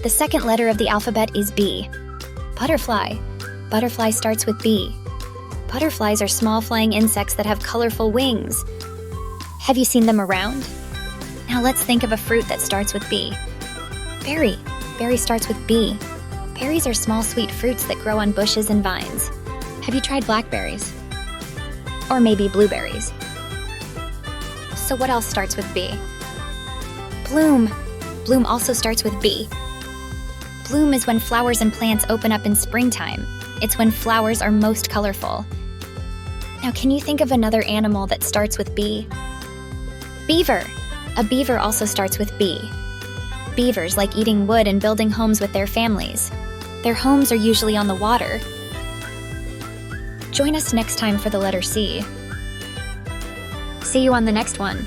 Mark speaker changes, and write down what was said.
Speaker 1: The second letter of the alphabet is B. Butterfly. Butterfly starts with B. Butterflies are small flying insects that have colorful wings. Have you seen them around? Now let's think of a fruit that starts with B. Berry. Berry starts with B. Berries are small sweet fruits that grow on bushes and vines. Have you tried blackberries? Or maybe blueberries? So what else starts with B? Bloom. Bloom also starts with B. Bloom is when flowers and plants open up in springtime. It's when flowers are most colorful. Now, can you think of another animal that starts with B? Beaver. A beaver also starts with B. Beavers like eating wood and building homes with their families. Their homes are usually on the water. Join us next time for the letter C. See you on the next one.